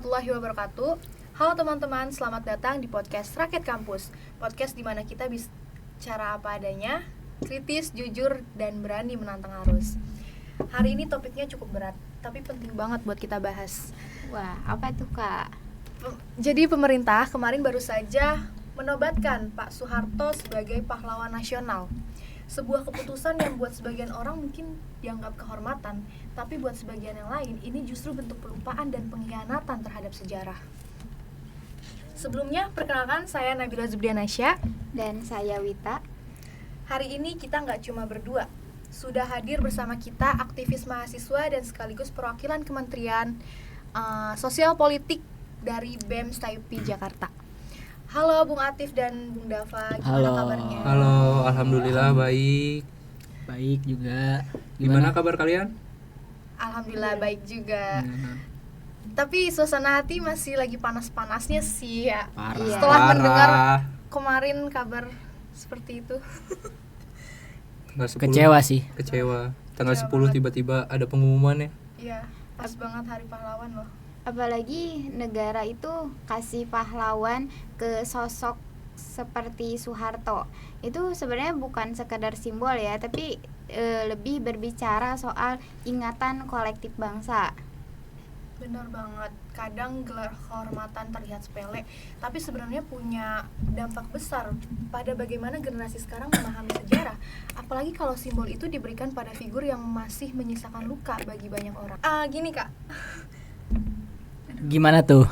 warahmatullahi wabarakatuh. Halo teman-teman, selamat datang di podcast Rakyat Kampus. Podcast di mana kita bicara apa adanya, kritis, jujur, dan berani menantang arus. Hari ini topiknya cukup berat, tapi penting banget buat kita bahas. Wah, apa tuh Kak? Jadi pemerintah kemarin baru saja menobatkan Pak Soeharto sebagai pahlawan nasional. Sebuah keputusan yang buat sebagian orang mungkin dianggap kehormatan, tapi buat sebagian yang lain ini justru bentuk pelupaan dan pengkhianatan terhadap sejarah. Sebelumnya, perkenalkan saya Nabila Zubdianasya. Dan saya Wita. Hari ini kita nggak cuma berdua, sudah hadir bersama kita aktivis mahasiswa dan sekaligus perwakilan Kementerian Sosial Politik dari BEM STAIPI Jakarta. Halo Bung Atif dan Bung Dava, gimana kabarnya? Halo, alhamdulillah baik. Baik juga. Gimana kabar kalian? Alhamdulillah baik juga. Tapi suasana hati masih lagi panas-panasnya sih ya. Parah. Setelah mendengar kemarin kabar seperti itu. Tanggal 10, Kecewa sih. Kecewa. Tanggal Kecewa 10 banget. tiba-tiba ada pengumuman ya. Iya, pas banget Hari Pahlawan loh. Apalagi negara itu kasih pahlawan ke sosok seperti Soeharto. Itu sebenarnya bukan sekedar simbol ya, tapi lebih berbicara soal ingatan kolektif bangsa. Benar banget. Kadang gelar kehormatan terlihat sepele, tapi sebenarnya punya dampak besar pada bagaimana generasi sekarang memahami sejarah. Apalagi kalau simbol itu diberikan pada figur yang masih menyisakan luka bagi banyak orang. Gini Kak. Gimana tuh?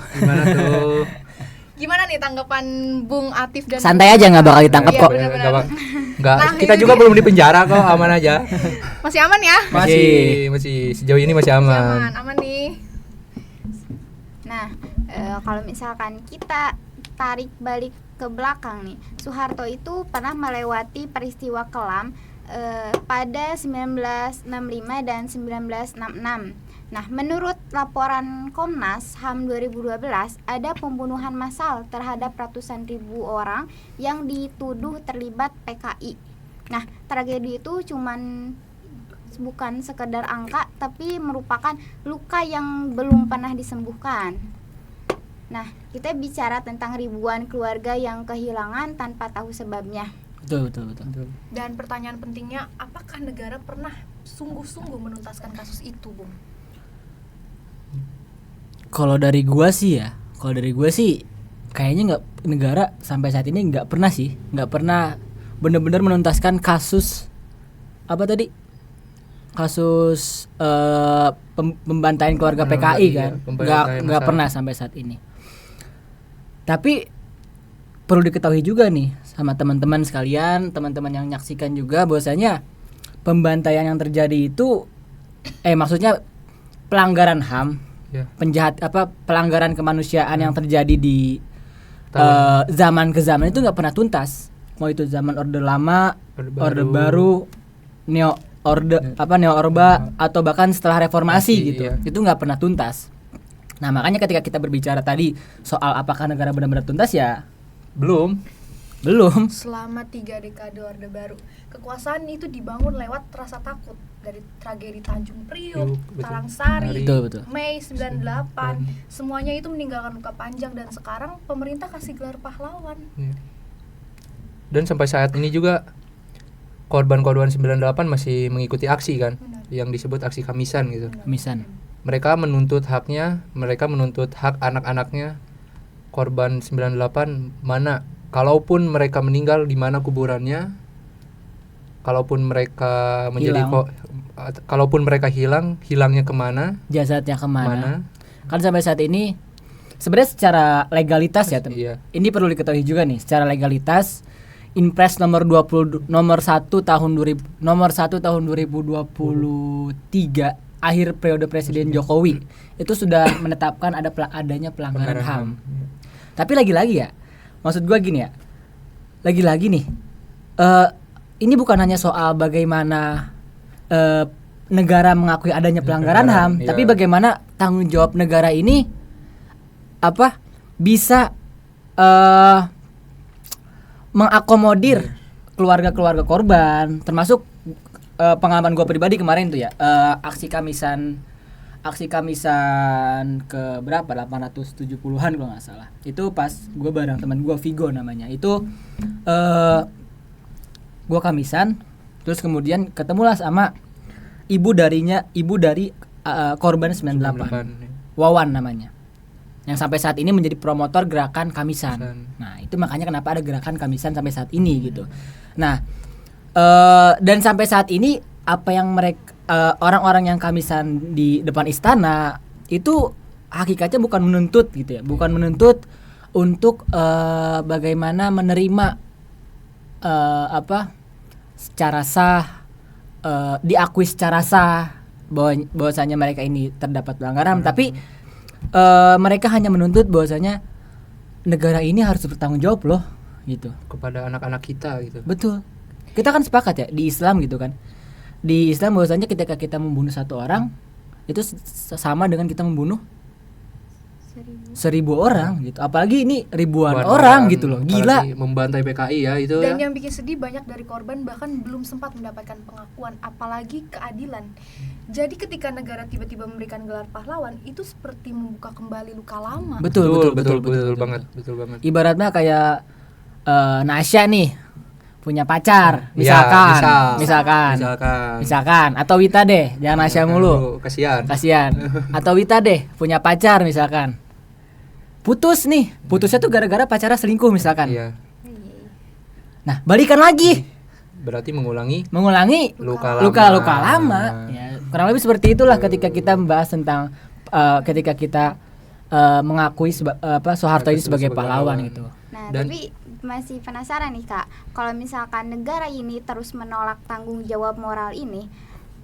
Gimana nih tanggapan Bung Atif dan Santai aja, nggak bakal ditangkap Iya, kok. benar-benar. Enggak, Nah, kita ini- juga belum di penjara kok, aman aja. Masih aman ya? Masih sejauh ini masih aman. Aman nih. Nah, kalau misalkan kita tarik balik ke belakang nih, Soeharto itu pernah melewati peristiwa kelam pada 1965 dan 1966. Nah, menurut laporan Komnas HAM 2012, ada pembunuhan massal terhadap ratusan ribu orang yang dituduh terlibat PKI. Nah, tragedi itu bukan sekedar angka, tapi merupakan luka yang belum pernah disembuhkan. Nah, kita bicara tentang ribuan keluarga yang kehilangan tanpa tahu sebabnya. Betul. Dan pertanyaan pentingnya, apakah negara pernah sungguh-sungguh menuntaskan kasus itu, Bung? Kalau dari gua sih kayaknya negara sampai saat ini nggak pernah benar-benar menuntaskan kasus kasus pembantaian keluarga PKI kan, nggak pernah sampai saat ini. Tapi perlu diketahui juga nih sama teman-teman sekalian, teman-teman yang menyaksikan juga bahwasanya pembantaian yang terjadi itu maksudnya pelanggaran HAM, pelanggaran kemanusiaan yang terjadi di zaman ke zaman itu nggak pernah tuntas. Mau itu zaman Orde Lama, Orde Baru, Neo Orba atau bahkan setelah reformasi gitu. Iya. Itu nggak pernah tuntas. Nah, makanya ketika kita berbicara tadi soal apakah negara benar-benar tuntas ya belum. Selama 3 dekade Orde Baru, kekuasaan itu dibangun lewat rasa takut. Dari tragedi Tanjung Priuk, Talangsari, Betul. Mei 98, semuanya itu meninggalkan luka panjang, dan sekarang pemerintah kasih gelar pahlawan. Dan sampai saat ini juga korban-korban 98 masih mengikuti aksi kan. Benar. Yang disebut aksi Kamisan gitu. Misan. Mereka menuntut haknya, mereka menuntut hak anak-anaknya. Korban 98 mana? Kalaupun mereka meninggal, di mana kuburannya? Kalaupun mereka kalaupun mereka hilangnya kemana? Jasadnya kemana? Kan sampai saat ini sebenarnya secara legalitas ya, Iya. ini perlu diketahui juga nih, secara legalitas Inpres nomor 1 tahun 2023 akhir periode Presiden Jokowi itu sudah menetapkan adanya pelanggaran HAM. Tapi lagi-lagi ya, maksud gua gini ya. Lagi-lagi nih, ini bukan hanya soal bagaimana negara mengakui adanya pelanggaran HAM, iya. tapi bagaimana tanggung jawab negara ini bisa mengakomodir keluarga-keluarga korban, termasuk pengalaman gue pribadi kemarin tuh ya, aksi Kamisan aksi Kamisan ke berapa 870-an kalau nggak salah. Itu pas gue bareng teman gue Vigo namanya. Itu gue Kamisan, terus kemudian ketemulah sama ibu dari korban 98. Wawan namanya. Yang sampai saat ini menjadi promotor gerakan Kamisan. Nah, itu makanya kenapa ada gerakan Kamisan sampai saat ini gitu. Nah, dan sampai saat ini apa yang mereka orang-orang yang Kamisan di depan istana itu hakikatnya bukan menuntut gitu ya, bukan menuntut untuk bagaimana menerima secara sah, diakui secara sah bahwasanya mereka ini terdapat pelanggaran, tapi mereka hanya menuntut bahwasanya negara ini harus bertanggung jawab loh gitu kepada anak-anak kita gitu. Betul. Kita kan sepakat ya di Islam gitu kan. Di Islam bahwasanya ketika kita membunuh satu orang itu sama dengan kita membunuh 1.000 orang gitu. Apalagi ini ribuan orang gitu loh. Gila. Membantai PKI ya itu. Dan ya. yang bikin sedih banyak dari korban bahkan belum sempat mendapatkan pengakuan, apalagi keadilan. Jadi ketika negara tiba-tiba memberikan gelar pahlawan, itu seperti membuka kembali luka lama. Betul banget. Ibaratnya kayak Nasya nih punya pacar, misalkan atau Wita deh, jangan Nasya mulu. Kasihan. Atau Wita deh punya pacar misalkan. Putusnya tuh gara-gara pacarnya selingkuh misalkan. Iya. Nah, balikan lagi. Berarti mengulangi luka lama. Ya, kurang lebih seperti itulah ketika kita membahas tentang ketika kita mengakui Soeharto ini sebagai pahlawan gitu. Nah, tapi masih penasaran nih Kak, kalau misalkan negara ini terus menolak tanggung jawab moral ini,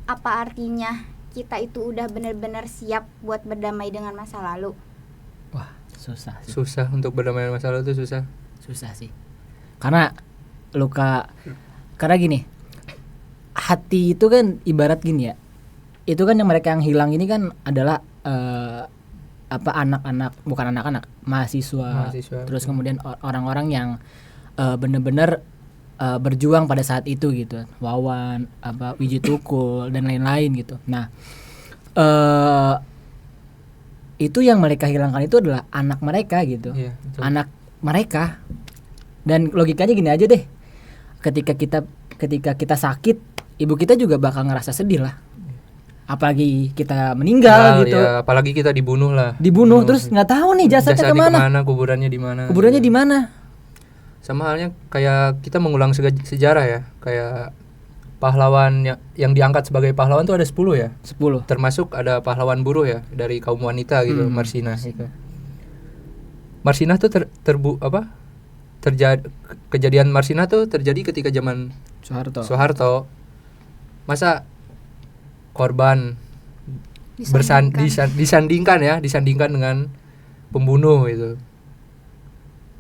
apa artinya kita itu udah benar-benar siap buat berdamai dengan masa lalu? Wah, susah sih. Susah untuk berdamai dengan masa lalu itu susah. Susah sih. Karena gini, hati itu kan ibarat gini ya. Itu kan yang mereka yang hilang ini kan adalah anak-anak, mahasiswa. Terus kemudian orang-orang yang benar-benar berjuang pada saat itu gitu. Wawan, Wiji Tukul dan lain-lain gitu. Nah, itu yang mereka hilangkan itu adalah anak mereka gitu. Iya, anak mereka. Dan logikanya gini aja deh. Ketika kita sakit, ibu kita juga bakal ngerasa sedih lah. Apalagi kita meninggal gitu. Ya, apalagi kita dibunuh terus nggak tahu nih jasadnya kemana, kuburannya di mana. Sama halnya kayak kita mengulang sejarah ya, kayak pahlawan yang diangkat sebagai pahlawan tuh ada 10 ya. 10. Termasuk ada pahlawan buruh ya dari kaum wanita gitu, Marsinah gitu. Marsinah tuh kejadian Marsinah tuh terjadi ketika zaman Soeharto. Masa korban disandingkan dengan pembunuh itu,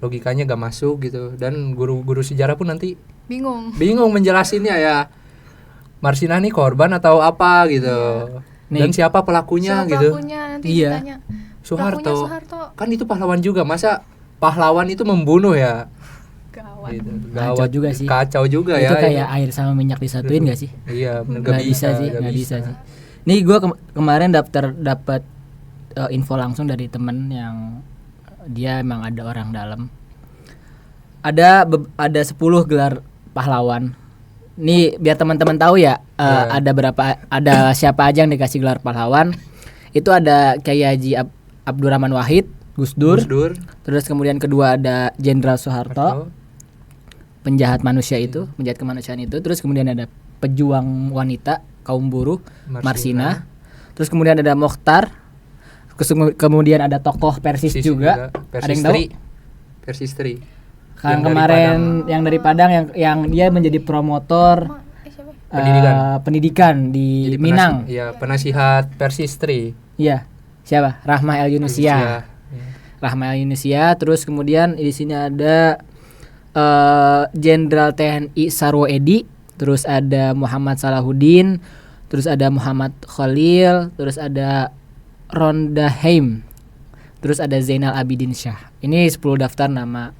logikanya gak masuk gitu. Dan guru sejarah pun nanti bingung menjelasinnya ya, Marsinah nih korban atau apa gitu. Dan siapa pelakunya gitu. Nanti ditanya, Soeharto kan itu pahlawan juga, masa pahlawan itu membunuh ya. Gawat juga sih. Kacau juga itu ya. Itu kayak air sama minyak disatuin gak sih? Iya, nggak bisa sih. Nih gue kemarin dapat info langsung dari temen yang dia emang ada orang dalam. Ada 10 gelar pahlawan. Nih biar teman-teman tahu ya, ada siapa aja yang dikasih gelar pahlawan. Itu ada Kyai Haji Abdurrahman Wahid, Gus Dur. Terus kemudian kedua ada Jenderal Soeharto. Penjahat kemanusiaan itu. Terus kemudian ada pejuang wanita kaum buruh Marsinah. Terus kemudian ada Mokhtar. Kemudian ada tokoh Persis juga. Ada yang tahu? Persistri. Kan kemarin yang dari Padang yang dia menjadi promotor pendidikan di Minang. Iya, penasihat Persistri. Iya. Siapa? Rahma El Yunusia. Rahma El Yunusia. Terus kemudian di sini ada Jenderal TNI Sarwo Edi, terus ada Muhammad Salahuddin, terus ada Muhammad Khalil, terus ada Ronda Haim, terus ada Zainal Abidin Syah. Ini 10 daftar nama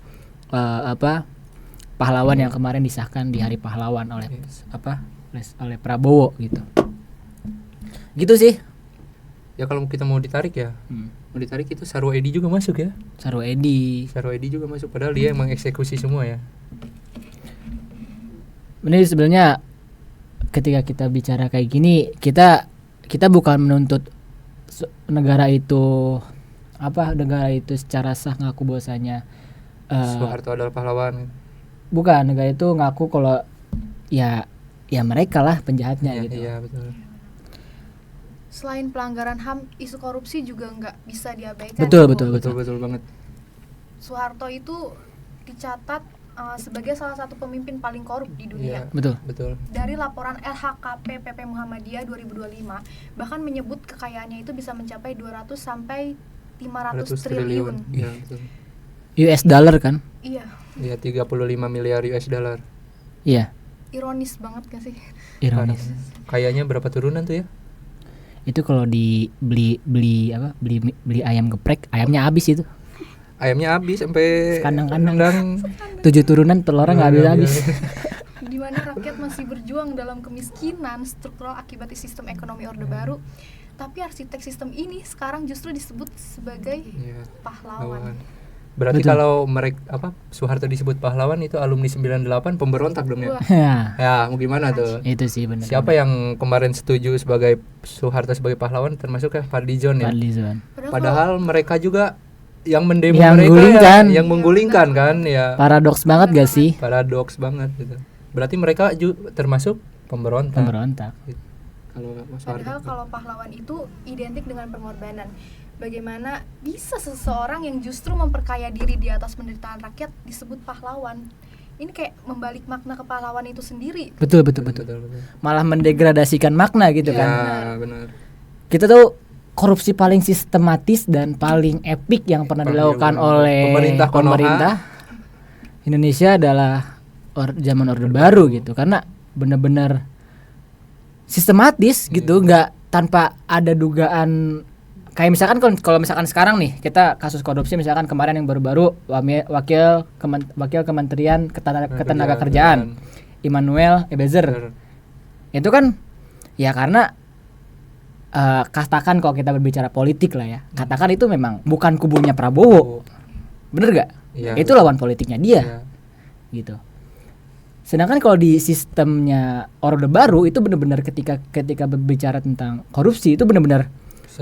pahlawan yang kemarin disahkan di Hari Pahlawan oleh Prabowo gitu. Gitu sih. Ya kalau kita mau ditarik ya, mau ditarik itu Sarwo Edi juga masuk ya. Sarwo Edi juga masuk, padahal dia emang eksekusi semua ya. Ini sebenarnya ketika kita bicara kayak gini, kita bukan menuntut negara itu secara sah ngaku bahwasanya Soeharto adalah pahlawan. Bukan, negara itu ngaku kalau ya mereka lah penjahatnya gitu. Iya, betul. Selain pelanggaran HAM, isu korupsi juga nggak bisa diabaikan. Betul banget. Soeharto itu dicatat sebagai salah satu pemimpin paling korup di dunia. Iya, betul. Dari laporan LHKP PP Muhammadiyah 2025, bahkan menyebut kekayaannya itu bisa mencapai 200 sampai 500 triliun. Iya, betul. US dollar kan? Iya. Iya, 35 miliar US dollar. Iya. Ironis banget gak sih? Ironis. Kayaknya berapa turunan tuh ya? Itu kalau beli ayam geprek, ayamnya habis itu. Ayamnya habis sampai kandang 7 turunan telurnya nggak habis. Di mana rakyat masih berjuang dalam kemiskinan struktural akibat sistem ekonomi Orde Baru, tapi arsitek sistem ini sekarang justru disebut sebagai pahlawan. Berarti kalau Soeharto disebut pahlawan, itu alumni 98 pemberontak dong ya? Ya, mau gimana tuh? Itu sih benar. Siapa yang kemarin setuju sebagai Soeharto sebagai pahlawan, termasuk Fadlizon ya? Padahal mereka juga yang mendemo yang menggulingkan kan ya. Paradoks banget gak sih? Paradoks banget gitu. Berarti mereka termasuk pemberontak. Padahal kalau pahlawan itu identik dengan pengorbanan. Bagaimana bisa seseorang yang justru memperkaya diri di atas penderitaan rakyat disebut pahlawan? Ini kayak membalik makna kepahlawan itu sendiri. Betul. Malah mendegradasikan makna gitu kan. Ya, benar. Kita tuh korupsi paling sistematis dan paling epik yang pernah dilakukan oleh pemerintah Indonesia adalah zaman Orde Baru gitu, karena benar-benar sistematis gitu, nggak tanpa ada dugaan. Kayak misalkan kalau misalkan sekarang nih kita kasus korupsi, misalkan kemarin yang baru-baru wakil Kementerian Ketenagakerjaan Immanuel Ebezer, itu kan ya karena katakan kalau kita berbicara politik lah ya, katakan itu memang bukan kubunya Prabowo, bener gak? Ya, itu lawan politiknya dia, gitu. Sedangkan kalau di sistemnya Orde Baru itu benar-benar ketika berbicara tentang korupsi itu benar-benar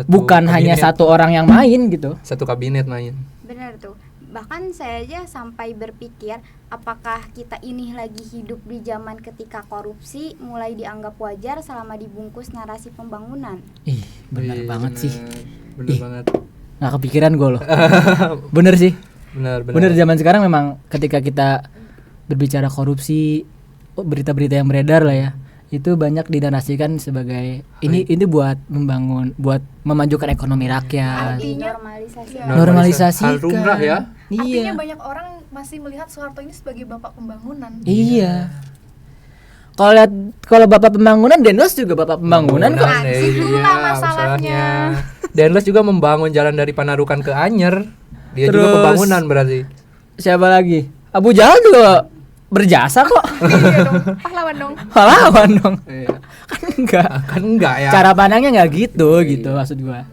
bukan hanya satu orang yang main gitu, satu kabinet main. Benar tuh. Bahkan saya aja sampai berpikir, apakah kita ini lagi hidup di zaman ketika korupsi mulai dianggap wajar selama dibungkus narasi pembangunan. Benar banget sih. Benar banget. Nggak kepikiran gue loh. Bener sih. Bener zaman sekarang memang ketika kita berbicara korupsi, berita-berita yang beredar lah ya, itu banyak dinarasikan sebagai ini buat memajukan ekonomi rakyat. Artinya normalisasi hal lumrah ya. Artinya banyak orang masih melihat Soeharto ini sebagai bapak pembangunan. Iya. Kalau bapak pembangunan, Denlos juga bapak pembangunan kok. Itulah masalahnya. Denlos juga membangun jalan dari Panarukan ke Anyer. Dia juga pembangunan berarti. Siapa lagi? Abu Jahal juga berjasa kok. Iya dong, pahlawan dong. Iya. Kan enggak ya. Cara pandangnya enggak gitu maksud gua.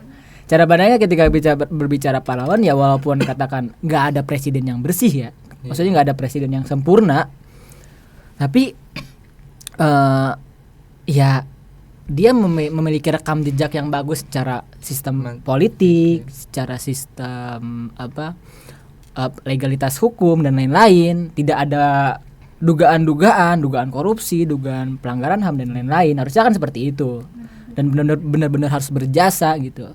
Cara pandangnya ketika berbicara pahlawan ya, walaupun katakan enggak ada presiden yang bersih ya. Maksudnya enggak ada presiden yang sempurna. Tapi ya dia memiliki rekam jejak yang bagus secara sistem politik, secara sistem legalitas hukum dan lain-lain. Tidak ada dugaan korupsi, dugaan pelanggaran HAM dan lain-lain. Harusnya kan seperti itu. Dan benar-benar harus berjasa gitu.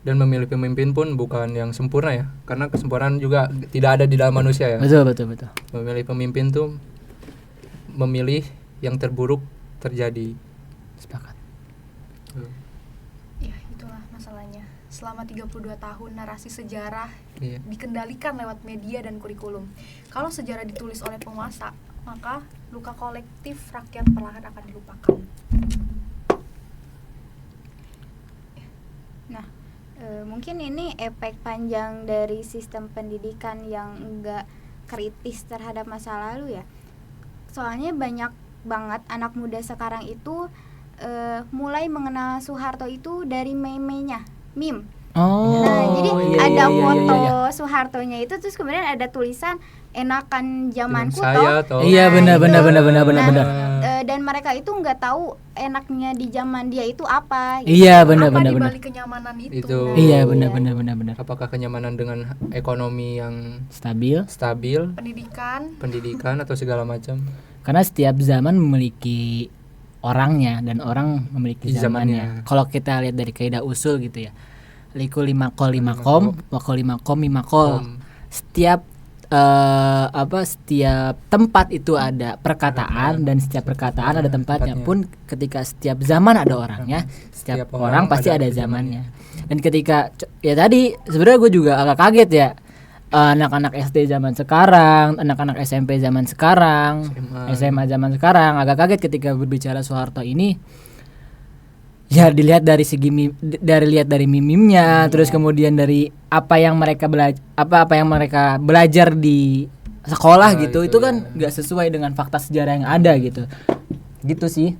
Dan memilih pemimpin pun bukan yang sempurna ya, karena kesempurnaan juga tidak ada di dalam manusia ya. Betul. Memilih pemimpin tuh memilih yang terburuk terjadi. Sepakat. Ya, itulah masalahnya. Selama 32 tahun narasi sejarah dikendalikan lewat media dan kurikulum. Kalau sejarah ditulis oleh penguasa, maka luka kolektif rakyat perlahan akan dilupakan. Nah, mungkin ini efek panjang dari sistem pendidikan yang enggak kritis terhadap masa lalu ya. Soalnya banyak banget anak muda sekarang itu mulai mengenal Soeharto itu dari meme-nya, meme. Oh. Nah, jadi iya, ada iya, foto iya. Soehartonya itu, terus kemudian ada tulisan enakan zamanku saya toh. toh. Iya, benar, itu. benar. Nah, dan mereka itu nggak tahu enaknya di zaman dia itu apa. Iya, benar. Apa di balik kenyamanan itu? Iya, benar. Apakah kenyamanan dengan ekonomi yang Stabil. pendidikan atau segala macam? Karena setiap zaman memiliki orangnya dan orang memiliki zamannya. Kalau kita lihat dari kaidah usul gitu ya. Liku lima kol wakol lima kom lima kol. Setiap setiap tempat itu ada perkataan dan setiap perkataan ada tempatnya. Pun ketika setiap zaman ada orangnya, setiap orang pasti ada zamannya. Dan ketika ya tadi sebenarnya gue juga agak kaget ya, anak-anak SD zaman sekarang, anak-anak SMP zaman sekarang, SMA zaman sekarang, agak kaget ketika berbicara Soeharto ini. Ya dilihat dari segi lihat dari mimimnya, terus kemudian dari apa yang mereka belajar di sekolah gitu, itu kan nggak sesuai dengan fakta sejarah yang ada gitu sih.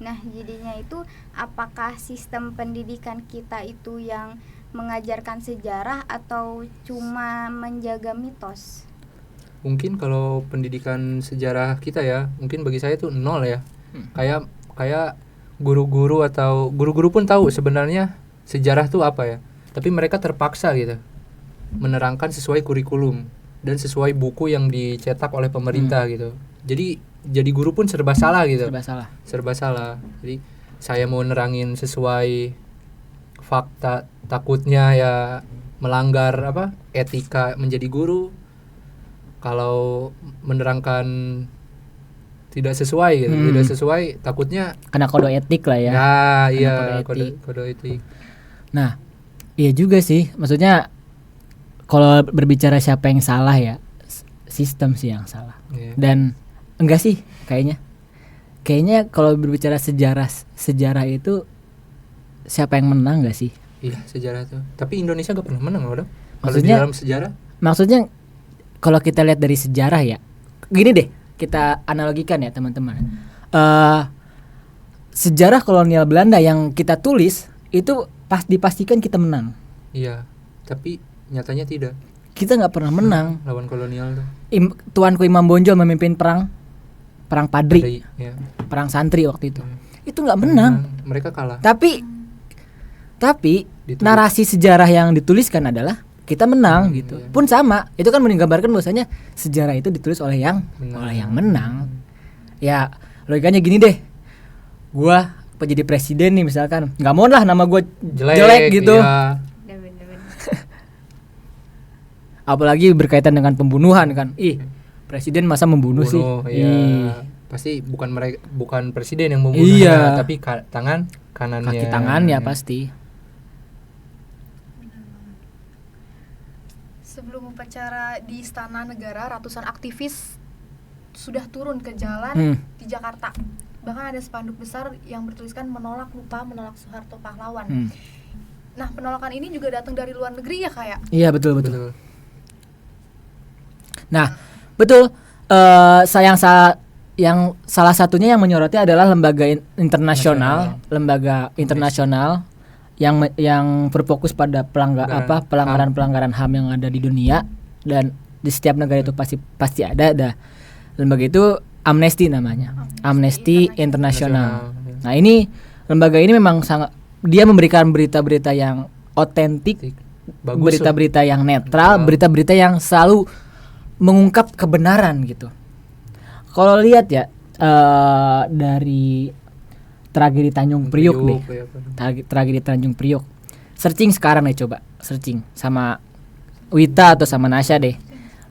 Nah, jadinya itu apakah sistem pendidikan kita itu yang mengajarkan sejarah atau cuma menjaga mitos? Mungkin kalau pendidikan sejarah kita ya, mungkin bagi saya itu 0 ya. Kayak guru-guru pun tahu sebenarnya sejarah itu apa ya, tapi mereka terpaksa gitu menerangkan sesuai kurikulum dan sesuai buku yang dicetak oleh pemerintah gitu. Jadi guru pun serba salah gitu. Serba salah. Jadi saya mau nerangin sesuai fakta, takutnya ya melanggar etika menjadi guru. Kalau menerangkan tidak sesuai gitu, tidak sesuai, takutnya kena kode etik lah ya. Nah, iya, kode etik. Nah, iya juga sih. Maksudnya kalau berbicara siapa yang salah ya, sistem sih yang salah. Yeah. Dan enggak sih kayaknya kalau berbicara sejarah itu siapa yang menang enggak sih? Iya, sejarah tuh. Tapi Indonesia gak pernah menang loh. Kalau di Maksudnya dalam sejarah? Maksudnya kalau kita lihat dari sejarah ya, gini deh, kita analogikan ya teman-teman. Sejarah kolonial Belanda yang kita tulis itu dipastikan kita menang. Iya, tapi nyatanya tidak. Kita nggak pernah menang lawan kolonial tuh. Tuanku Imam Bonjol memimpin perang Padri, ya. Perang santri waktu itu. Itu nggak menang. Mereka kalah. Tapi narasi sejarah yang dituliskan adalah kita menang gitu. Iya. Pun sama, itu kan menggambarkan bahwasanya sejarah itu ditulis oleh yang menang. Ya, logikanya gini deh. Gua jadi presiden nih misalkan, nggak mau lah nama gue jelek gitu. Iya. Apalagi berkaitan dengan pembunuhan kan. Presiden masa membunuh sih? Iya. Pasti bukan presiden yang membunuhnya, tapi tangan kanannya. Kaki tangannya pasti. Sebelum upacara di Istana Negara, ratusan aktivis sudah turun ke jalan di Jakarta. Bahkan ada spanduk besar yang bertuliskan menolak Soeharto pahlawan. Nah, penolakan ini juga datang dari luar negeri ya, kayak? Iya, betul. Nah, betul. Yang salah satunya yang menyoroti adalah lembaga internasional yang berfokus pada pelanggaran HAM yang ada di dunia, dan di setiap negara itu pasti ada lembaga itu. Amnesty namanya, Amnesty International. Nah, ini lembaga ini memang dia memberikan berita-berita yang otentik, berita-berita yang netral, berita-berita yang selalu mengungkap kebenaran gitu. Kalau lihat ya dari tragedi Tanjung Priok deh, tragedi Tanjung Priok. Searching sekarang nih, coba searching sama Wita atau sama Nasya deh.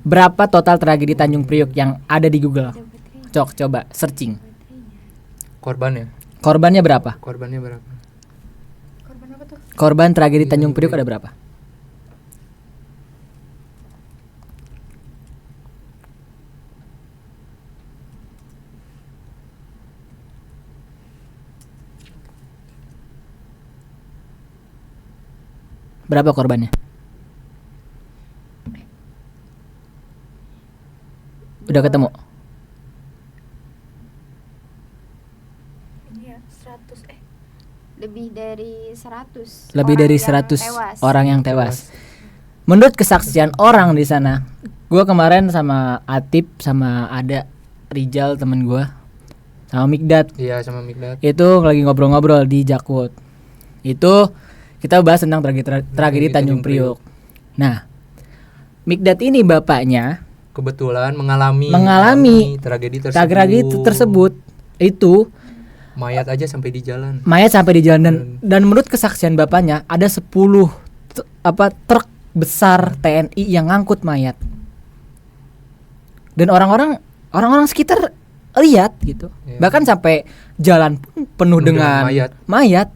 Berapa total tragedi Tanjung Priok yang ada di Google? Coba searching. Korbannya berapa? Korban apa tuh? Korban tragedi Tanjung Priok ada berapa? Berapa korbannya? Udah ketemu? dari 100 Lebih orang dari yang 100 tewas. orang yang tewas. Menurut kesaksian orang di sana, gue kemarin sama Atip, sama ada Rijal temen gue, sama Mikdad. Iya, sama Mikdad. Itu lagi ngobrol-ngobrol di Jakwood. Itu kita bahas tentang tragedi Tanjung Priok. Nah, Mikdad ini bapaknya kebetulan mengalami tragedi tersebut. Itu mayat aja sampai di jalan. Dan menurut kesaksian bapaknya ada 10 truk besar TNI yang ngangkut mayat. Dan orang-orang sekitar lihat gitu. Ya. Bahkan sampai jalan pun penuh dengan mayat.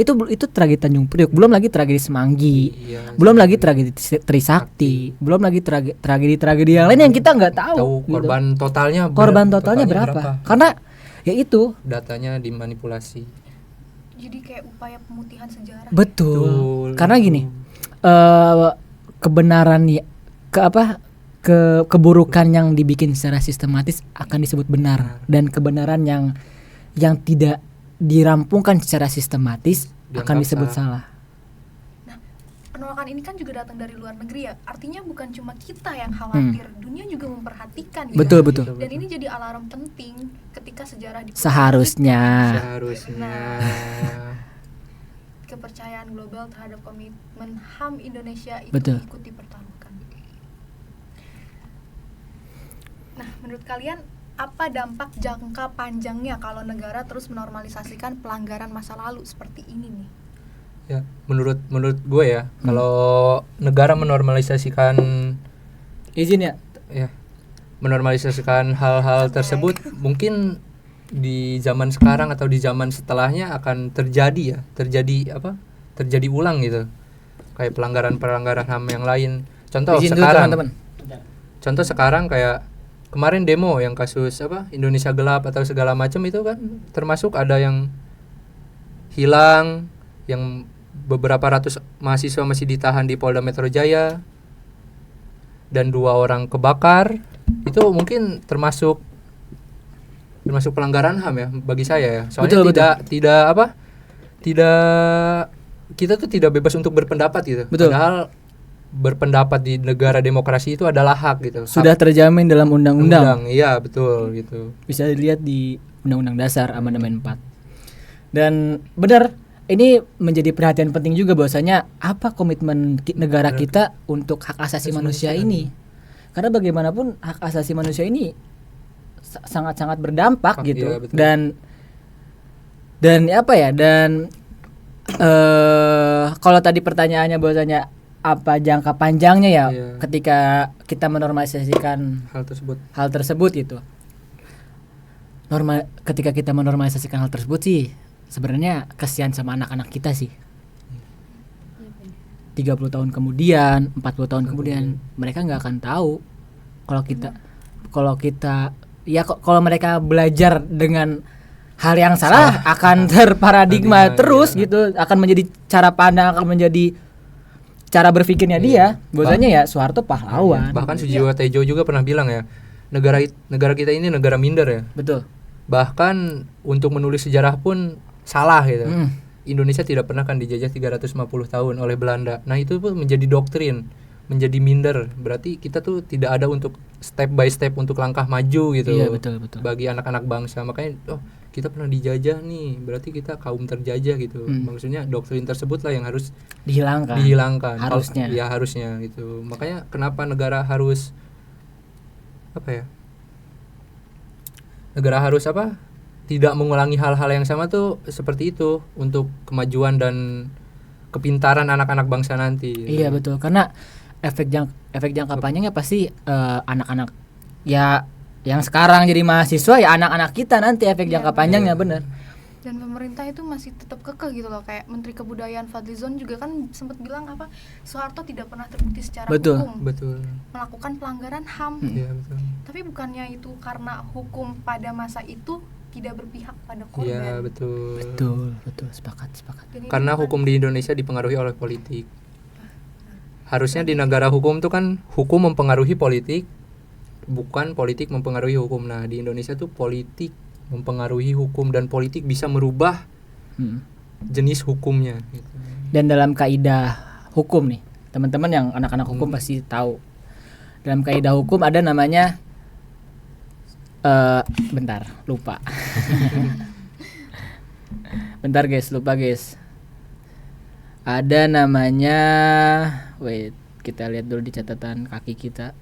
Itu tragedi Tanjung Priok, belum lagi tragedi Semanggi. Iya, belum lagi tragedi Trisakti, belum lagi tragedi yang lain yang kita nggak tahu gitu. Korban totalnya berapa? Karena ya itu datanya dimanipulasi. Jadi kayak upaya pemutihan sejarah. Betul. Karena gini, kebenaran ya keburukan yang dibikin secara sistematis akan disebut benar, dan kebenaran yang tidak dirampungkan secara sistematis akan disebut salah. Nah, penolakan ini kan juga datang dari luar negeri ya. Artinya bukan cuma kita yang khawatir, dunia juga memperhatikan. Betul. Dan ini jadi alarm penting ketika sejarah Seharusnya. Kepercayaan global terhadap komitmen HAM Indonesia itu ikut dipertaruhkan. Nah, menurut kalian apa dampak jangka panjangnya kalau negara terus menormalisasikan pelanggaran masa lalu seperti ini nih? Ya, menurut gue ya, kalau negara menormalisasikan menormalisasikan hal-hal tersebut, mungkin di zaman sekarang atau di zaman setelahnya akan terjadi ulang gitu. Kayak pelanggaran-pelanggaran HAM yang lain. Contoh sekarang kayak kemarin demo yang kasus Indonesia Gelap atau segala macam itu kan termasuk ada yang hilang, yang beberapa ratus mahasiswa masih ditahan di Polda Metro Jaya, dan 2 orang kebakar. Itu mungkin termasuk pelanggaran HAM ya bagi saya ya. Soalnya tidak kita tuh tidak bebas untuk berpendapat gitu. Padahal berpendapat di negara demokrasi itu adalah hak gitu. Sudah terjamin dalam undang-undang. Iya, betul gitu. Bisa dilihat di Undang-Undang Dasar Amandemen 4. Dan benar, ini menjadi perhatian penting juga bahwasanya apa komitmen negara kita untuk hak asasi manusia ini. Karena bagaimanapun hak asasi manusia ini sangat-sangat berdampak gitu. Iya, dan kalau tadi pertanyaannya bahwasanya apa jangka panjangnya ya ketika kita menormalisasikan hal tersebut gitu. Ketika kita menormalisasikan hal tersebut sih sebenarnya kasihan sama anak-anak kita sih. 30 tahun kemudian, 40 tahun kemudian mereka nggak akan tahu kalau mereka belajar dengan hal yang salah akan terparadigma terus gitu, akan menjadi cara pandang, akan menjadi cara berpikirnya dia. Bahwasanya ya Soeharto pahlawan. Bahkan Sujiwo Tejo juga pernah bilang ya, negara kita ini negara minder ya. Betul. Bahkan untuk menulis sejarah pun salah gitu. Indonesia tidak pernah kan dijajah 350 tahun oleh Belanda. Nah, itu pun menjadi doktrin, menjadi minder. Berarti kita tuh tidak ada untuk step by step untuk langkah maju gitu. Iya, betul. Bagi anak-anak bangsa. Makanya kita pernah dijajah nih, berarti kita kaum terjajah gitu. Maksudnya doktrin tersebut lah yang harus dihilangkan. Harusnya. Ya harusnya gitu. Makanya kenapa negara harus tidak mengulangi hal-hal yang sama tuh seperti itu untuk kemajuan dan kepintaran anak-anak bangsa nanti. Iya betul, karena efek jangka panjangnya pasti anak-anak ya yang sekarang jadi mahasiswa ya anak-anak kita nanti efek jangka panjangnya benar. Dan pemerintah itu masih tetap kekeh gitu loh, kayak Menteri Kebudayaan Fadlizon juga kan sempat bilang Soeharto tidak pernah terbukti secara hukum melakukan pelanggaran HAM. Betul. Tapi bukannya itu karena hukum pada masa itu tidak berpihak pada korban. Iya, betul, sepakat. Karena hukum di Indonesia dipengaruhi oleh politik. Harusnya di negara hukum tuh kan hukum mempengaruhi politik, bukan politik mempengaruhi hukum. Nah, di Indonesia tuh politik mempengaruhi hukum dan politik bisa merubah jenis hukumnya gitu. Dan dalam kaidah hukum nih, teman-teman yang anak-anak hukum pasti tahu. Dalam kaidah hukum ada namanya bentar, lupa. Bentar guys, lupa guys. Ada namanya, wait, kita lihat dulu di catatan kaki kita.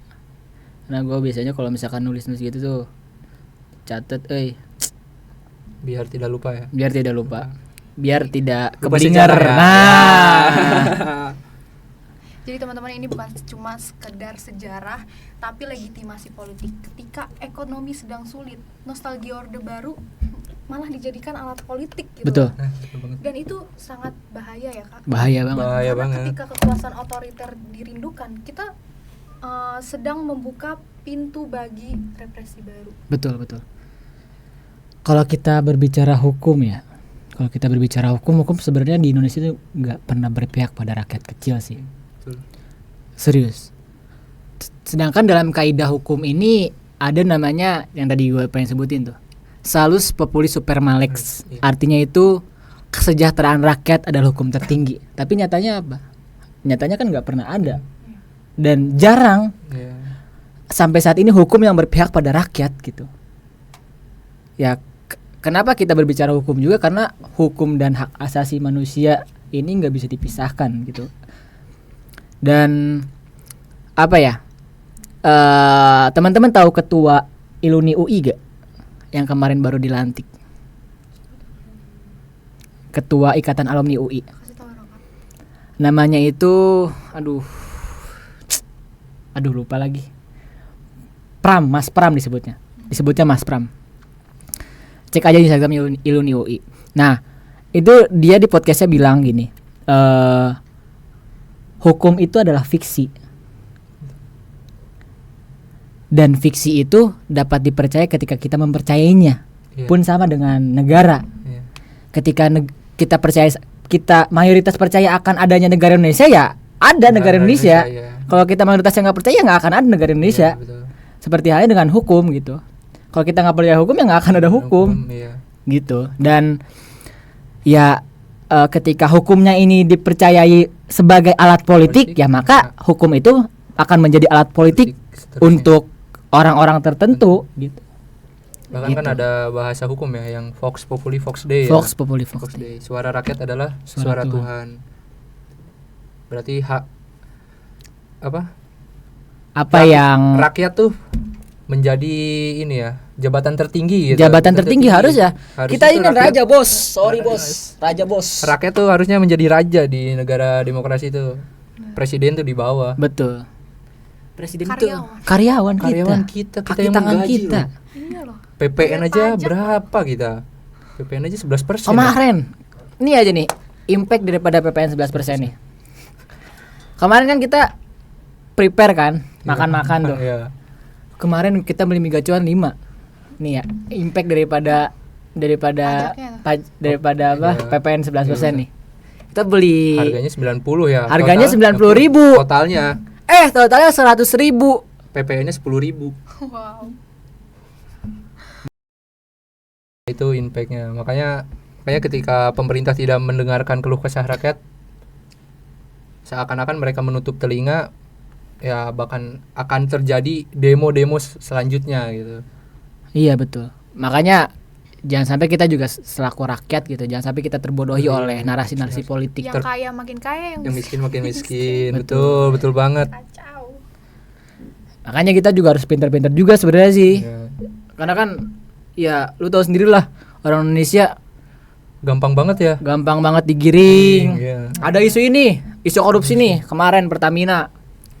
Nah, gue biasanya kalau misalkan nulis gitu tuh catet, biar tidak lupa ya. Biar tidak lupa. Biar tidak Lupa keblinger. sejarah ya. Nah. Jadi teman-teman, ini bukan cuma sekedar sejarah, tapi legitimasi politik. Ketika ekonomi sedang sulit, nostalgia Orde Baru malah dijadikan alat politik gitu. Betul. Dan itu sangat bahaya ya Kak. Bahaya banget. Bahaya Karena banget. ketika kekuasaan otoriter dirindukan, kita sedang membuka pintu bagi represi baru. Betul. Kalau kita berbicara hukum ya, hukum sebenarnya di Indonesia itu nggak pernah berpihak pada rakyat kecil sih. Betul. Serius. Sedangkan dalam kaidah hukum ini ada namanya yang tadi gue pengen sebutin tuh, salus populi super malex. Artinya itu kesejahteraan rakyat adalah hukum tertinggi. Tapi nyatanya apa? Nyatanya kan nggak pernah ada. Dan jarang sampai saat ini hukum yang berpihak pada rakyat gitu. Ya, kenapa kita berbicara hukum juga? Karena hukum dan hak asasi manusia ini nggak bisa dipisahkan gitu. Dan apa ya? Teman-teman tahu ketua Iluni UI gak? Yang kemarin baru dilantik. Ketua Ikatan Alumni UI. Kasih tahu dong Kak. Namanya itu aduh lupa lagi. Mas Pram disebutnya. Disebutnya Mas Pram. Cek aja di Instagram Iluni UI. Nah, itu dia di podcastnya bilang gini, hukum itu adalah fiksi. Dan fiksi itu dapat dipercaya ketika kita mempercayainya. Pun sama dengan negara. Ketika kita mayoritas percaya akan adanya negara Indonesia, ya ada negara Indonesia. Kalau kita mayoritasnya nggak percaya, nggak akan ada negara Indonesia. Seperti halnya dengan hukum gitu. Kalau kita nggak percaya hukum, ya nggak akan ada hukum. Gitu. Dan ya ketika hukumnya ini dipercayai sebagai alat politik, ya maka hukum itu akan menjadi alat politik untuk orang-orang tertentu gitu. Bahkan kan ada bahasa hukum ya yang Vox Populi Vox Dei. Vox Populi Vox Dei. Suara rakyat adalah suara Tuhan. Berarti yang rakyat tuh menjadi ini ya, jabatan tertinggi gitu. Jabatan tertinggi harus ya. Kita itu ingin rakyat- raja, Bos. Sorry, Bos. Raja, Bos. Rakyat tuh harusnya menjadi raja di negara demokrasi itu. Presiden tuh di bawah. Betul. Presiden itu Karyawan. karyawan kita kaki yang tangan menggaji kita. loh. Iya loh. PPN Bayar aja pajak. berapa kita? PPN aja 11%. Kemarin ini aja nih impact daripada PPN 11% nih. Kemarin kan kita prepare kan, makan-makan tuh. Iya. Kemarin kita beli mie gacuan 5. Nih ya, impact daripada apa? Iya. PPN 11% nih. Kita beli Harganya 90 ya. Harganya Total- 90.000. Totalnya totalnya 100.000. PPN-nya 10.000. Wow. Itu impact-nya. Makanya ketika pemerintah tidak mendengarkan keluh kesah rakyat, seakan-akan mereka menutup telinga, ya bahkan akan terjadi demo-demo selanjutnya gitu. Iya betul. Makanya jangan sampai kita juga selaku rakyat gitu, jangan sampai kita terbodohi oleh narasi-narasi politik. Yang kaya makin kaya, Yang miskin makin miskin. Betul banget. Kacau. Makanya kita juga harus pintar-pintar juga sebenarnya sih. Ya. Karena kan ya lu tahu sendiri lah, orang Indonesia Gampang banget ya. gampang banget digiring. Iya. Ada isu ini, isu korupsi nih kemarin Pertamina.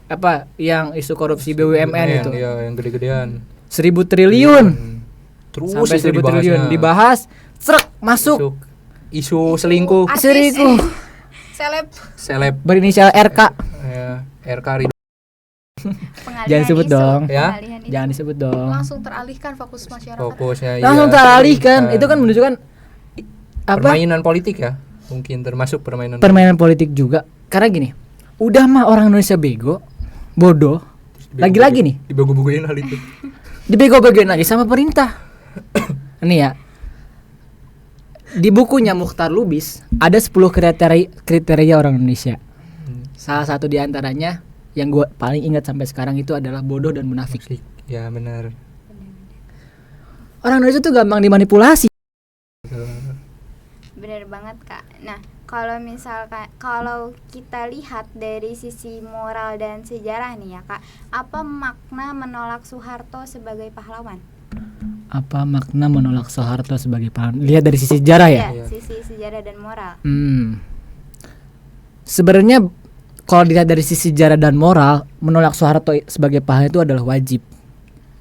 Apa yang isu korupsi BUMN itu. Iya, yang gede-gedean. 1.000 triliun. Terus Sampai itu 1.000 triliun dibahas, srek masuk. Isu selingkuh. Artis, Selingkuh. seleb Berinisial RK. Ya, RK Ridho. Pengalihan Jangan sebut isu. dong. Ya. Pengalihan isu. Jangan disebut dong. langsung teralihkan fokus masyarakat. Fokusnya Langsung iya, teralihkan. teralihkan. Itu kan menunjukkan apa? Permainan politik ya. Mungkin termasuk permainan. Permainan politik juga. Karena gini, udah mah orang Indonesia bego, bodoh. Lagi-lagi nih, Dibego-begoin hal itu. dibego-begoin lagi sama pemerintah. Ini ya. di bukunya Mukhtar Lubis ada 10 kriteria orang Indonesia. Salah satu di antaranya yang gue paling ingat sampai sekarang itu adalah bodoh dan munafik. Ya benar. Orang Indonesia tuh gampang dimanipulasi. Bener banget Kak. Nah, kalau kita lihat dari sisi moral dan sejarah nih ya Kak, apa makna menolak Soeharto sebagai pahlawan? Apa makna menolak Soeharto sebagai pahlawan? Lihat dari sisi sejarah ya? Iya, sisi sejarah dan moral. Sebenarnya kalau dilihat dari sisi sejarah dan moral, menolak Soeharto sebagai pahlawan itu adalah wajib.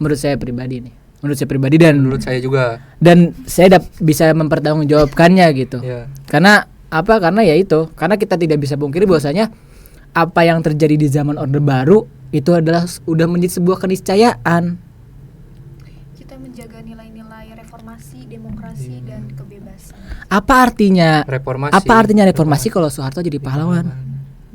Menurut saya pribadi nih. Dan menurut saya juga. Dan saya bisa mempertanggungjawabkannya gitu. Yeah. Karena apa? Karena ya itu. Karena kita tidak bisa pungkiri bahwasanya apa yang terjadi di zaman Orde Baru itu adalah udah menjadi sebuah keniscayaan. Kita menjaga nilai-nilai reformasi, demokrasi dan kebebasan. Apa artinya reformasi? Apa artinya reformasi kalau Soeharto jadi pahlawan?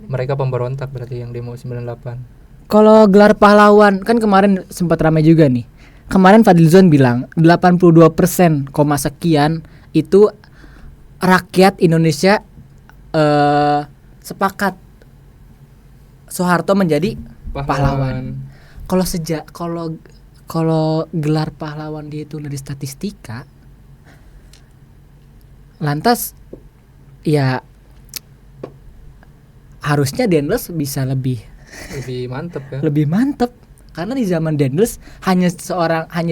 Mereka pemberontak berarti yang demo 98. Kalau gelar pahlawan kan kemarin sempat ramai juga nih. Kemarin Fadlizon bilang 82% koma sekian itu rakyat Indonesia sepakat Soeharto menjadi pahlawan. Kalau gelar pahlawan dihitung dari statistika, lantas ya harusnya Dendels bisa lebih mantep ya. Lebih mantep. Karena di zaman Dendels hanya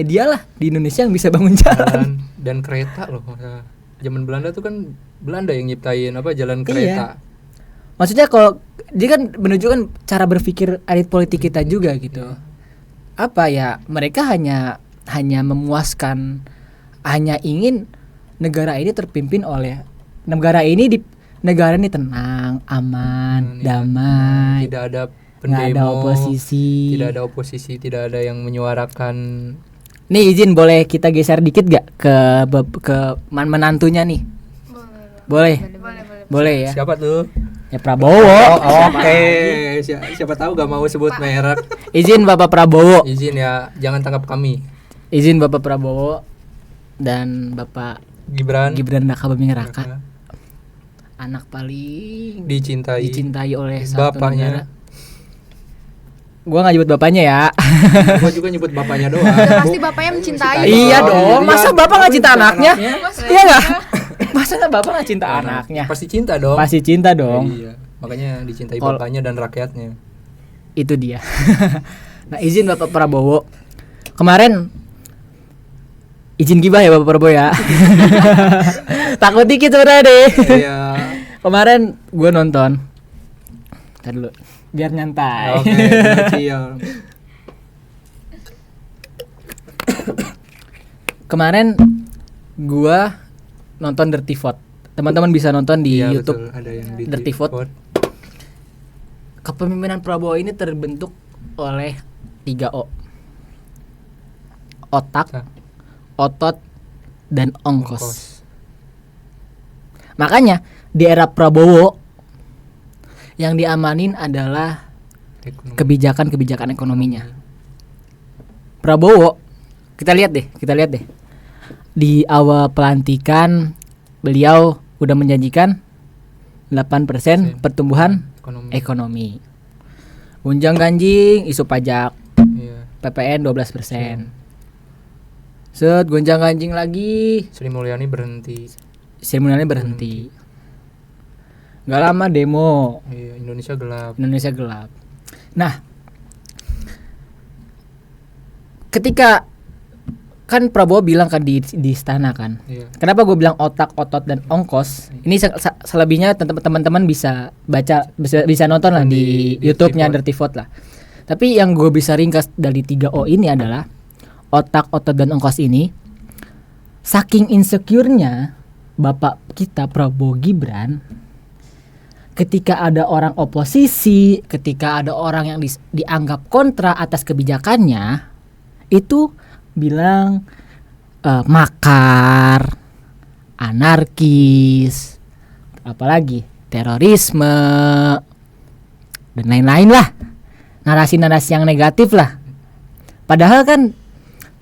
dialah di Indonesia yang bisa bangun jalan dan kereta loh. Zaman Belanda tuh kan Belanda yang nyiptain jalan kereta. Iya. Maksudnya kalau dia kan menunjukkan cara berpikir elit politik kita juga gitu. Apa ya, mereka hanya memuaskan, hanya ingin negara ini terpimpin oleh negara ini tenang, aman, damai. Tidak ada nggak ada oposisi, tidak ada yang menyuarakan. Nih izin boleh kita geser dikit gak ke menantunya nih? Boleh ya. Siapa tuh? Ya Prabowo. Oke. Siapa tahu gak mau sebut merek. Izin Bapak Prabowo. Izin ya, jangan tangkap kami. Izin Bapak Prabowo dan Bapak Gibran Raka Buming Raka. Anak paling dicintai oleh satu bapaknya. negara. Gua nggak nyebut bapaknya ya. Gua juga nyebut bapaknya doang. Pasti bapaknya mencintai. Iya dong. Masa bapak nggak cinta anaknya? Iya nggak? Masa bapak nggak cinta anaknya? Pasti cinta dong. Pasti cinta dong. Iya. Makanya dicintai bapaknya dan rakyatnya. Itu dia. Nah izin Bapak Prabowo. Kemarin izin gibah ya Bapak Prabowo ya. Takut dikit udah deh. Iya. Kemarin gue nonton. Ntar dulu biar nyantai. Oke, chill. Kemarin gua nonton Dirty Vote. Teman-teman bisa nonton di YouTube. Betul, ada yang di Dirty Vote. Kepemimpinan Prabowo ini terbentuk oleh 3 O. Otak, otot, dan ongkos. Makanya di era Prabowo yang diamanin adalah kebijakan-kebijakan ekonominya. Prabowo, kita lihat deh. Di awal pelantikan beliau udah menjanjikan 8% pertumbuhan ekonomi. Gunjang ganjing isu pajak. PPN 12%. Set gonjang ganjing lagi. Sri Mulyani berhenti. Gak lama demo. Iya, Indonesia gelap. Nah, ketika kan Prabowo bilang kan di istana kan. Iya. Kenapa gue bilang otak, otot dan ongkos? Ini selebihnya teman-teman bisa baca, bisa nonton lah di YouTube-nya Dirty Vote lah. Tapi yang gue bisa ringkas dari 3 O ini adalah otak, otot dan ongkos ini. Saking insecure-nya Bapak kita Prabowo Gibran, ketika ada orang oposisi, ketika ada orang yang dianggap kontra atas kebijakannya, itu bilang makar, anarkis, apalagi terorisme dan lain-lain lah, narasi-narasi yang negatif lah. Padahal kan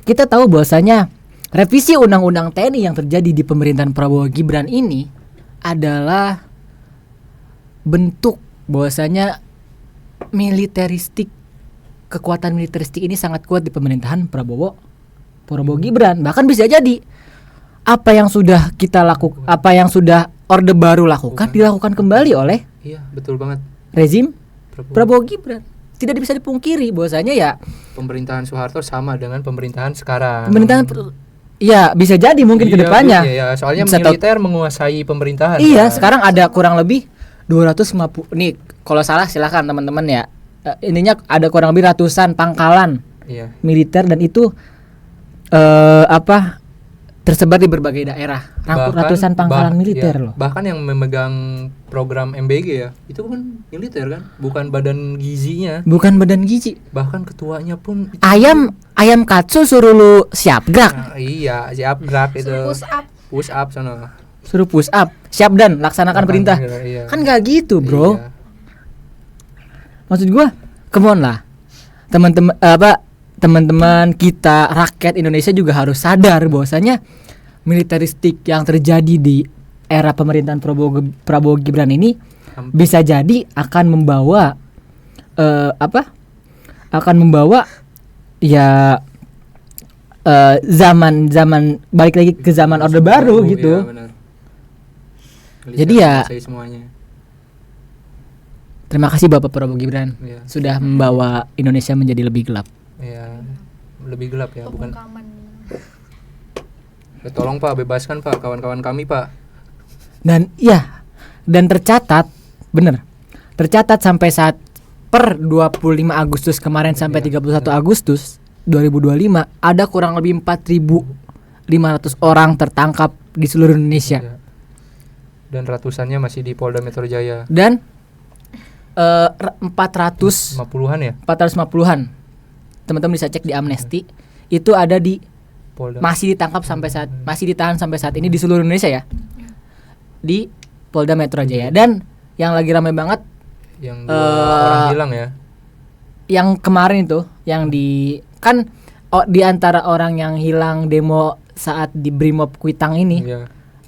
kita tahu bahwasanya revisi undang-undang TNI yang terjadi di pemerintahan Prabowo Gibran ini adalah bentuk bahwasanya kekuatan militeristik ini sangat kuat di pemerintahan Prabowo Gibran. Bahkan bisa jadi apa yang sudah Orde Baru lakukan dilakukan kembali oleh betul banget rezim Prabowo Gibran. Tidak bisa dipungkiri bahwasanya ya pemerintahan Soeharto sama dengan pemerintahan sekarang. Ya bisa jadi mungkin kedepannya. Iya, soalnya militer menguasai pemerintahan. Iya, sekarang ada kurang lebih 250. Nih, kalau salah silakan teman-teman ya. Intinya ada kurang lebih ratusan pangkalan militer dan itu tersebar di berbagai daerah. Ratusan pangkalan militer loh. Bahkan yang memegang program MBG ya, itu kan militer kan, bukan badan gizinya. Bukan badan gizi. Bahkan ketuanya pun Ayam katsu suruh lu siap gerak. Iya, siap gerak itu. Push up sana. Suruh push up, siap dan laksanakan perintah. Iya. Kan gak gitu, bro. Iya. Maksud gua, come on lah. Teman-teman kita, rakyat Indonesia juga harus sadar bahwasanya militeristik yang terjadi di era pemerintahan Prabowo Gibran ini bisa jadi akan membawa ya zaman balik lagi ke zaman Orde Baru gitu. Iya, benar. Jadi ya semuanya. Terima kasih Bapak Prabowo Gibran sudah membawa Indonesia menjadi lebih gelap. Ya, lebih gelap ya, bukan. Tolong Pak, bebaskan Pak kawan-kawan kami Pak. Dan tercatat sampai saat per 25 Agustus kemarin sampai 31 Agustus 2025 ada kurang lebih 4.500 orang tertangkap di seluruh Indonesia. Dan ratusannya masih di Polda Metro Jaya. Dan 450-an ya? 450-an. Teman-teman bisa cek di Amnesty. Itu ada di Polda. masih ditahan sampai saat ini di seluruh Indonesia ya. Di Polda Metro Jaya. Dan yang lagi ramai banget yang 2 orang hilang ya. Yang kemarin itu yang di antara orang yang hilang demo saat di Brimob Kuitang ini.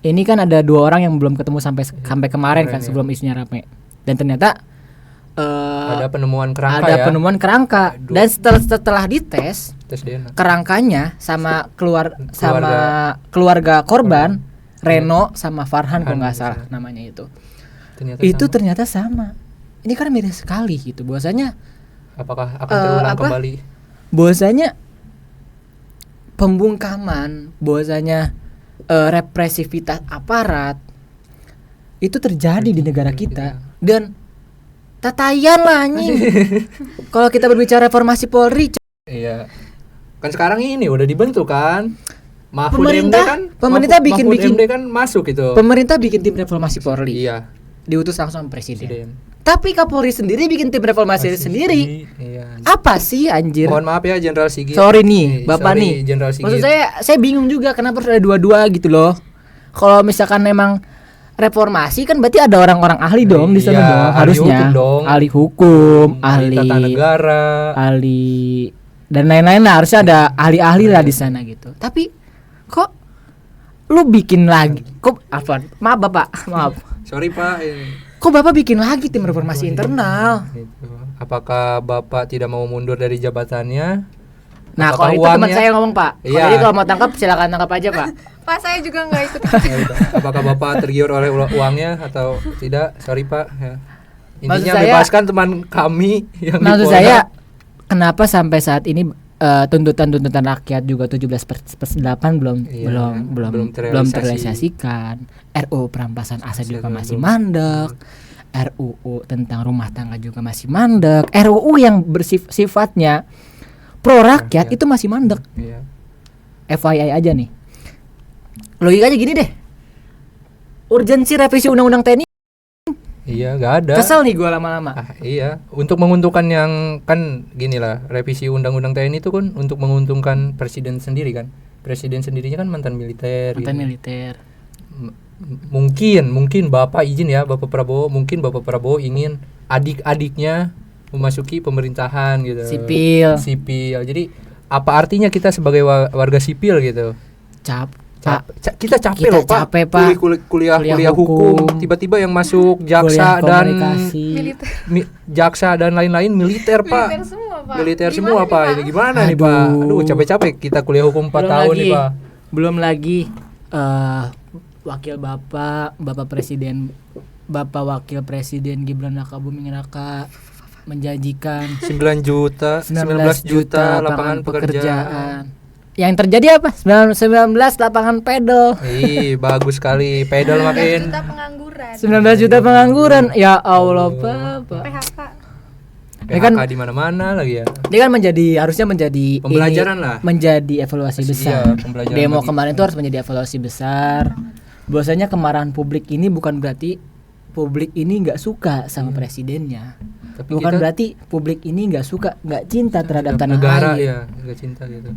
Ini kan ada 2 orang yang belum ketemu sampai kemarin kan sebelum isunya ramai. Dan ternyata ada penemuan kerangka. Dan setelah dites DNA. Kerangkanya sama keluarga korban Reno sama Farhan kalau nggak salah namanya itu. Ternyata sama. Ini kan mirip sekali gitu. Bahwasanya apakah akan terulang kembali? Bahwasanya pembungkaman, bahwasanya represivitas aparat itu terjadi di negara kita. Dan tatayan lah anjing. Kalau kita berbicara reformasi Polri. Iya. Kan sekarang ini udah dibentuk kan. Pemerintah bikin MD kan masuk itu. Pemerintah bikin tim reformasi Polri. Iya. Diutus langsung sama presiden. Tapi Kapolri sendiri bikin tim reformasi sendiri. Iya. Apa sih anjir? Mohon maaf ya Jenderal Sigit. Sorry nih, Bapak nih. Jenderal Sigit. Maksud saya bingung juga kenapa harus ada dua-dua gitu loh. Kalau misalkan memang reformasi kan berarti ada orang-orang ahli dong di sana dong, harusnya. Ahli hukum, ahli tata negara, ahli dan lain-lain lah, harusnya ada ahli-ahli lah di sana gitu. Tapi kok lu bikin lagi? Maaf Bapak, maaf. Sorry Pak. Kok Bapak bikin lagi tim reformasi internal? Apakah Bapak tidak mau mundur dari jabatannya? Nah, kalau itu teman saya ngomong Pak. Jadi kalau mau tangkap silakan tangkap aja Pak. Pak saya juga nggak ikut. Apakah Bapak tergiur oleh uangnya atau tidak? Sorry Pak. Ya. Intinya bebaskan teman kami yang maksud saya kenapa sampai saat ini tuntutan rakyat juga 17/8 belum terrealisasikan. RUU perampasan aset juga masih mandek. RUU tentang rumah tangga juga masih mandek. RUU yang bersifatnya pro rakyat itu masih mandek. FYI aja nih. Logikanya gini deh. Urgensi revisi undang-undang TNI. Iya, nggak ada. Kesel nih gue lama-lama. Iya, untuk menguntungkan yang kan gini lah, revisi undang-undang TNI itu kan untuk menguntungkan presiden sendiri kan. Presiden sendirinya kan mantan militer. Militer. Mungkin Bapak izin ya, Bapak Prabowo ingin adik-adiknya memasuki pemerintahan gitu. Sipil. Jadi apa artinya kita sebagai warga sipil gitu? kita capek Kita loh Pak. capek, Pak. Kuliah hukum. tiba-tiba yang masuk Kuliah jaksa dan komunikasi. Militer. jaksa dan lain-lain militer Pak. Militer semua, Pak. Militer Gimana semua nih, Pak. Ini gimana nih Aduh. Pak? Aduh capek-capek kita kuliah hukum 4 tahun nih Pak. Belum lagi wakil Bapak Presiden, Bapak Wakil Presiden Gibran Rakabuming Raka menjanjikan 19 juta lapangan pekerjaan. Yang terjadi apa? 19 lapangan pedal. Ih, bagus sekali. Pedal 19 makin. juta pengangguran. 19 juta pengangguran. Ya Allah, Bapak. PHK. Ini kan- PHK di mana-mana lagi ya. Ini kan harusnya menjadi Pembelajaran ini, lah. menjadi evaluasi besar. pembelajaran Demo bagi- kemarin itu harus menjadi evaluasi besar. Bahwasanya kemarahan publik ini bukan berarti publik ini nggak suka sama presidennya. Tapi Bukan kita berarti publik ini nggak suka, nggak cinta terhadap tanah negara air. ya, nggak cinta gitu.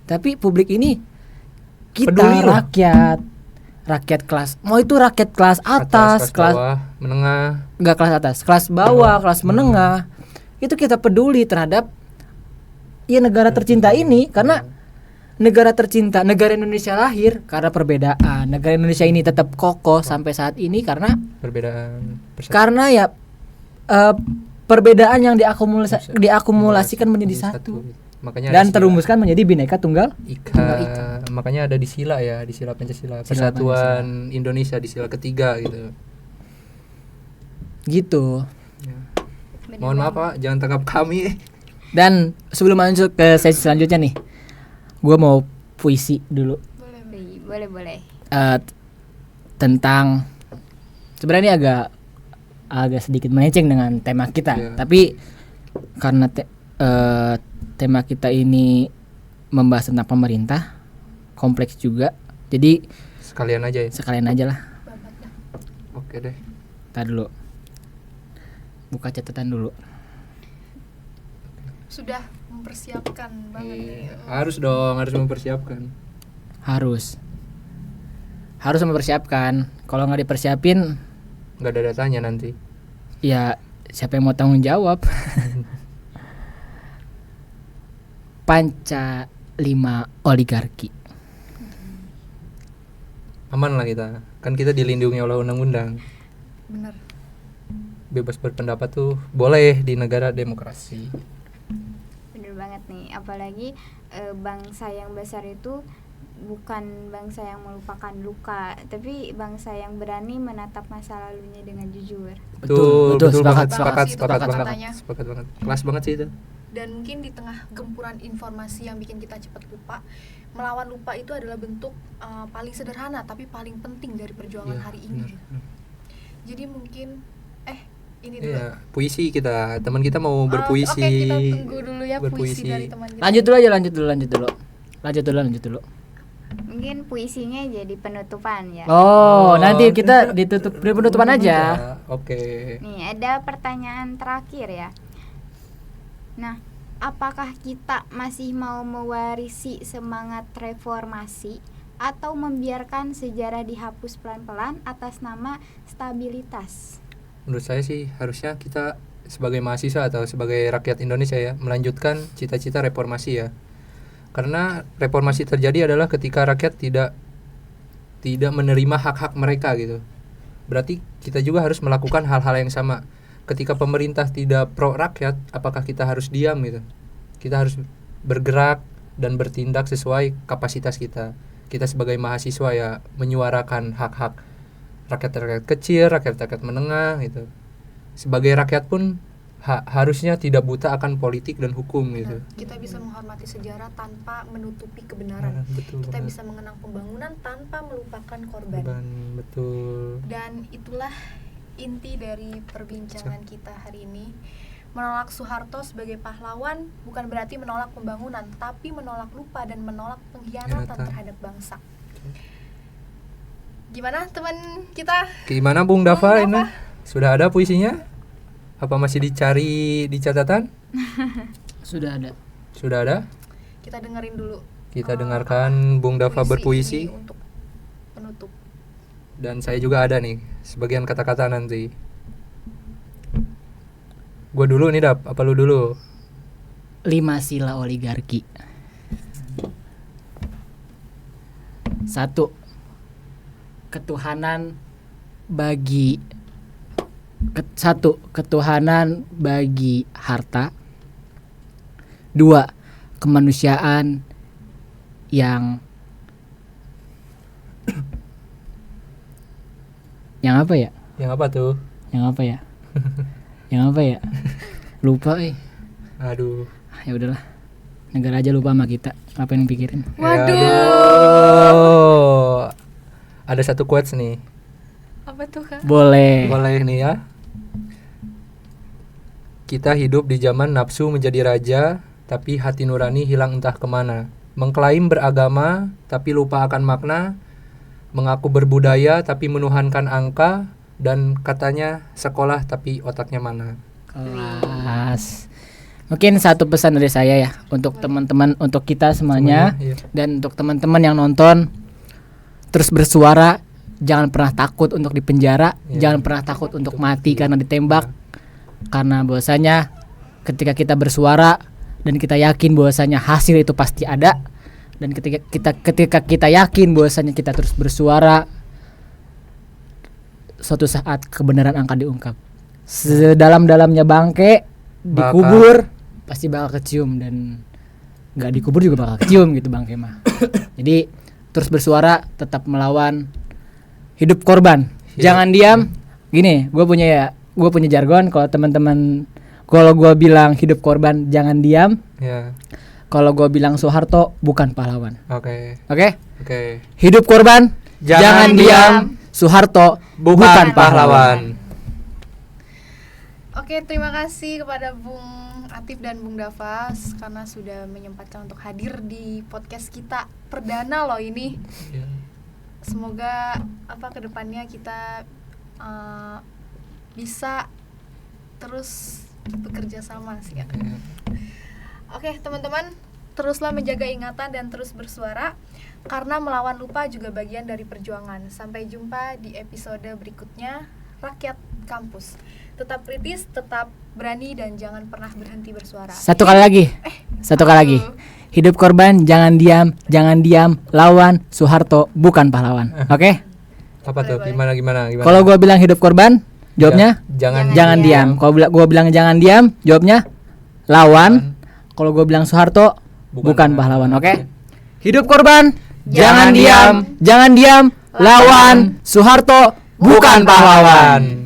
Tapi publik ini kita Peduli loh. rakyat kelas, mau itu rakyat kelas atas, kelas bawah, menengah. enggak kelas atas, kelas bawah, kelas menengah. Itu kita peduli terhadap ya negara tercinta ini karena negara tercinta, negara Indonesia lahir karena perbedaan. Negara Indonesia ini tetap kokoh sampai saat ini karena ya perbedaan yang diakumulasikan menjadi satu. Makanya Dan terumuskan menjadi Bhinneka Tunggal Ika. Makanya ada di sila ya, di sila Pancasila, Persatuan Indonesia di sila ketiga gitu. gitu. Ya. Mohon maaf Pak, jangan tangkap kami. Dan sebelum masuk ke sesi selanjutnya nih, gue mau puisi dulu Boleh. tentang sebenarnya ini agak sedikit melenceng dengan tema kita, tapi karena tema kita ini membahas tentang pemerintah, kompleks juga, jadi Sekalian aja lah. Oke deh. Tar dulu, buka catatan dulu. Sudah mempersiapkan banget nih. Harus dong, harus mempersiapkan. Harus mempersiapkan. Kalau nggak dipersiapin, Nggak ada datanya nanti. ya siapa yang mau tanggung jawab? Panca 5 oligarki. Aman lah kita. Kan kita dilindungi oleh undang-undang. Bener. Bebas berpendapat tuh boleh di negara demokrasi. Bener banget nih, apalagi bangsa yang besar itu bukan bangsa yang melupakan luka, tapi bangsa yang berani menatap masa lalunya dengan jujur. Betul, sepakat banget. Sepakat banget. Kelas banget sih itu. Dan mungkin di tengah gempuran informasi yang bikin kita cepat lupa, melawan lupa itu adalah bentuk paling sederhana tapi paling penting dari perjuangan hari ini. Jadi mungkin ini dulu. Iya, puisi kita. Teman kita mau berpuisi. Oke, kita tunggu dulu ya puisi dari teman kita. Lanjut dulu. Mungkin puisinya jadi penutupan ya. Oh, nanti kita ditutup dari penutupan aja. Oke. Nih, ada pertanyaan terakhir ya. Nah, apakah kita masih mau mewarisi semangat reformasi atau membiarkan sejarah dihapus pelan-pelan atas nama stabilitas? Menurut saya sih harusnya kita sebagai mahasiswa atau sebagai rakyat Indonesia ya melanjutkan cita-cita reformasi ya. Karena reformasi terjadi adalah ketika rakyat tidak menerima hak-hak mereka gitu. Berarti kita juga harus melakukan hal-hal yang sama. Ketika pemerintah tidak pro rakyat, apakah kita harus diam gitu? Kita harus bergerak dan bertindak sesuai kapasitas kita. Kita sebagai mahasiswa ya menyuarakan hak-hak rakyat-rakyat kecil, rakyat-rakyat menengah gitu. Sebagai rakyat pun harusnya tidak buta akan politik dan hukum gitu. Kita bisa menghormati sejarah tanpa menutupi kebenaran. Betul Kita banget. bisa mengenang pembangunan tanpa melupakan korban. Betul. Dan itulah inti dari perbincangan kita hari ini. Menolak Soeharto sebagai pahlawan bukan berarti menolak pembangunan, tapi menolak lupa dan menolak pengkhianatan terhadap bangsa. Gimana teman kita? Gimana Bung Dava ini? Sudah ada puisinya? Apa masih dicari di catatan? Sudah ada. Sudah ada? Kita dengerin dulu. Kita dengarkan Bung Dava berpuisi. Untuk penutup. Dan saya juga ada nih sebagian kata-kata nanti. Gua dulu nih Dap, apa lu dulu? 5 sila oligarki. 1. Ketuhanan bagi ketuhanan bagi harta. 2. Kemanusiaan yang apa ya? Yang apa tuh? Yang apa ya? Yang apa ya? Lupa Aduh. Ya udahlah. Negara aja lupa sama kita. Apa yang pikirin? Waduh. Ada satu quotes nih. Apa tuh, Kak? Boleh nih ya. Kita hidup di zaman nafsu menjadi raja, tapi hati nurani hilang entah kemana. Mengklaim beragama, tapi lupa akan makna. Mengaku berbudaya, tapi menuhankan angka. Dan katanya sekolah, tapi otaknya mana. Kelas. Mungkin satu pesan dari saya ya, untuk teman-teman, untuk kita semuanya, iya. Dan untuk teman-teman yang nonton, terus bersuara. Jangan pernah takut untuk dipenjara, jangan pernah takut untuk mati karena ditembak. Karena bahwasanya ketika kita bersuara dan kita yakin bahwasanya hasil itu pasti ada, dan ketika kita yakin bahwasanya kita terus bersuara, suatu saat kebenaran akan diungkap. Sedalam-dalamnya bangke dikubur pasti bakal kecium, dan nggak dikubur juga bakal kecium gitu bangke mah. Jadi terus bersuara, tetap melawan. Hidup korban, jangan diam. Gini, gue punya jargon kalau teman-teman, kalau gue bilang hidup korban jangan diam. Kalau gue bilang Soeharto bukan pahlawan. Oke. Hidup korban jangan diam. Soeharto bukan pahlawan. Oke, terima kasih kepada Bung Atif dan Bung Dafas karena sudah menyempatkan untuk hadir di podcast kita perdana loh ini. Semoga kedepannya kita bisa terus bekerja sama sih ya. Oke, teman-teman, teruslah menjaga ingatan dan terus bersuara karena melawan lupa juga bagian dari perjuangan. Sampai jumpa di episode berikutnya Rakyat Kampus. Tetap kritis, tetap berani, dan jangan pernah berhenti bersuara. Satu kali lagi. Hidup korban jangan diam, lawan Soeharto bukan pahlawan. Oke? Apa tuh? Gimana? Kalau gue bilang hidup korban, jawabnya jangan diam. Kalau gue bilang jangan diam, jawabnya lawan. Kalau gue bilang Soeharto bukan pahlawan. Oke? Hidup korban jangan diam, lawan Soeharto bukan pahlawan.